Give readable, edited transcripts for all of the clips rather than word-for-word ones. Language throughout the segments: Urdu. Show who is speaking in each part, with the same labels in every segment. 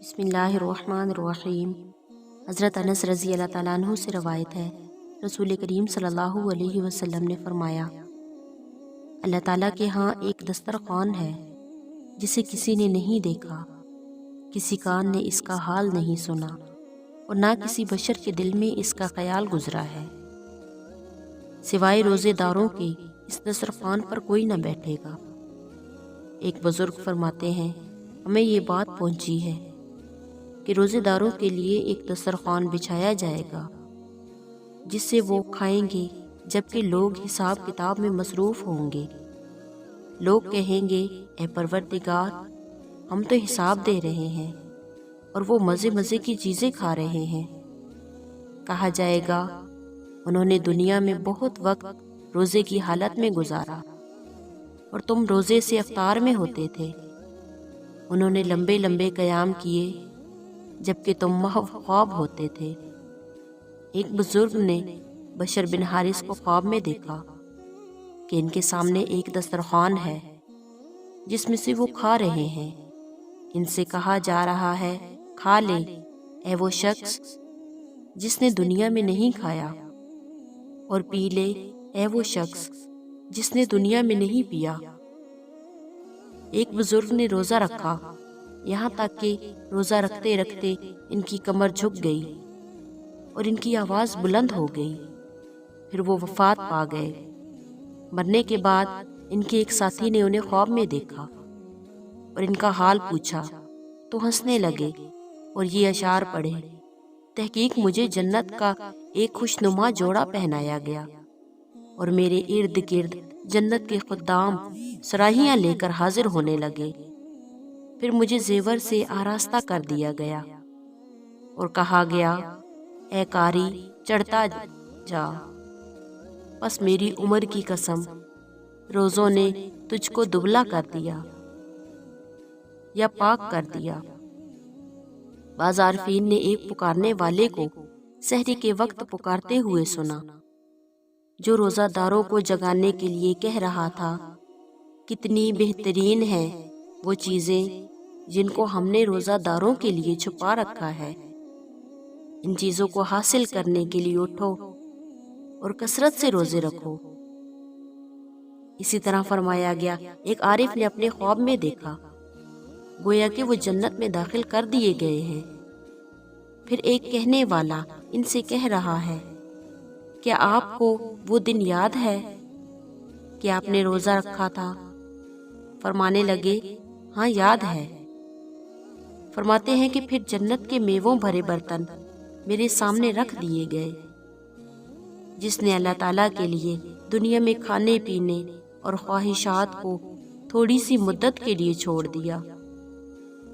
Speaker 1: بسم اللہ الرحمن الرحیم۔ حضرت انس رضی اللہ تعالیٰ عنہ سے روایت ہے، رسول کریم صلی اللہ علیہ وسلم نے فرمایا، اللہ تعالیٰ کے ہاں ایک دسترخوان ہے جسے کسی نے نہیں دیکھا، کسی کان نے اس کا حال نہیں سنا اور نہ کسی بشر کے دل میں اس کا خیال گزرا ہے۔ سوائے روزے داروں کے اس دسترخوان پر کوئی نہ بیٹھے گا۔ ایک بزرگ فرماتے ہیں، ہمیں یہ بات پہنچی ہے کہ روزے داروں کے لیے ایک دسترخوان بچھایا جائے گا جس سے وہ کھائیں گے جبکہ لوگ حساب کتاب میں مصروف ہوں گے۔ لوگ کہیں گے، اے پروردگار، ہم تو حساب دے رہے ہیں اور وہ مزے مزے کی چیزیں کھا رہے ہیں۔ کہا جائے گا، انہوں نے دنیا میں بہت وقت روزے کی حالت میں گزارا اور تم روزے سے افطار میں ہوتے تھے۔ انہوں نے لمبے لمبے قیام کیے جبکہ تم محو خواب ہوتے تھے۔ ایک بزرگ نے بشر بن حارث کو خواب میں دیکھا کہ ان کے سامنے ایک دسترخوان ہے جس میں سے وہ کھا رہے ہیں۔ ان سے کہا جا رہا ہے، کھا لے اے وہ شخص جس نے دنیا میں نہیں کھایا، اور پی لے اے وہ شخص جس نے دنیا میں نہیں پیا۔ ایک بزرگ نے روزہ رکھا، یہاں تک کہ روزہ رکھتے رکھتے ان کی کمر جھک گئی اور ان کی آواز بلند ہو گئی، پھر وہ وفات پا گئے۔ مرنے کے بعد ان کے ایک ساتھی نے انہیں خواب میں دیکھا اور ان کا حال پوچھا تو ہنسنے لگے اور یہ اشعار پڑھے، تحقیق مجھے جنت کا ایک خوشنما جوڑا پہنایا گیا اور میرے ارد گرد جنت کے خدام سراہیاں لے کر حاضر ہونے لگے۔ پھر مجھے زیور سے آراستہ کر دیا گیا اور کہا گیا، اے قاری چڑھتا جا۔ پس میری عمر کی قسم، روزوں نے تجھ کو دبلا کر دیا یا پاک کر دیا۔ بعض عارفین نے ایک پکارنے والے کو سحری کے وقت پکارتے ہوئے سنا جو روزہ داروں کو جگانے کے لیے کہہ رہا تھا، کتنی بہترین ہیں وہ چیزیں جن کو ہم نے روزہ داروں کے لیے چھپا رکھا ہے۔ ان چیزوں کو حاصل کرنے کے لیے اٹھو اور کثرت سے روزے رکھو۔ اسی طرح فرمایا گیا، ایک عارف نے اپنے خواب میں دیکھا گویا کہ وہ جنت میں داخل کر دیے گئے ہیں۔ پھر ایک کہنے والا ان سے کہہ رہا ہے، کیا آپ کو وہ دن یاد ہے کہ آپ نے روزہ رکھا تھا؟ فرمانے لگے، ہاں یاد ہے۔ فرماتے ہیں کہ پھر جنت کے میووں بھرے برتن میرے سامنے رکھ دیے گئے۔ جس نے اللہ تعالیٰ کے لیے دنیا میں کھانے پینے اور خواہشات کو تھوڑی سی مدت کے لیے چھوڑ دیا،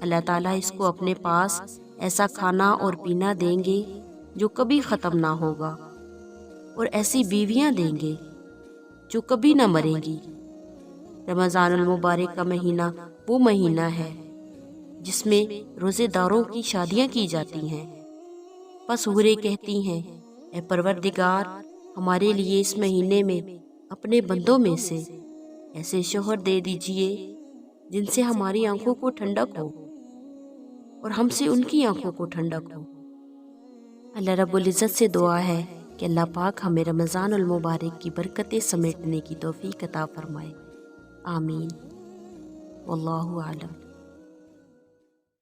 Speaker 1: اللہ تعالیٰ اس کو اپنے پاس ایسا کھانا اور پینا دیں گے جو کبھی ختم نہ ہوگا، اور ایسی بیویاں دیں گے جو کبھی نہ مریں گی۔ رمضان المبارک کا مہینہ وہ مہینہ ہے جس میں روزے داروں کی شادیاں کی جاتی ہیں۔ پس حوریں کہتی ہیں، اے پروردگار، ہمارے لیے اس مہینے میں اپنے بندوں میں سے ایسے شوہر دے دیجئے جن سے ہماری آنکھوں کو ٹھنڈک ہو اور ہم سے ان کی آنکھوں کو ٹھنڈک ہو۔ اللہ رب العزت سے دعا ہے کہ اللہ پاک ہمیں رمضان المبارک کی برکتیں سمیٹنے کی توفیق عطا فرمائے۔ آمین۔ واللہ اعلم۔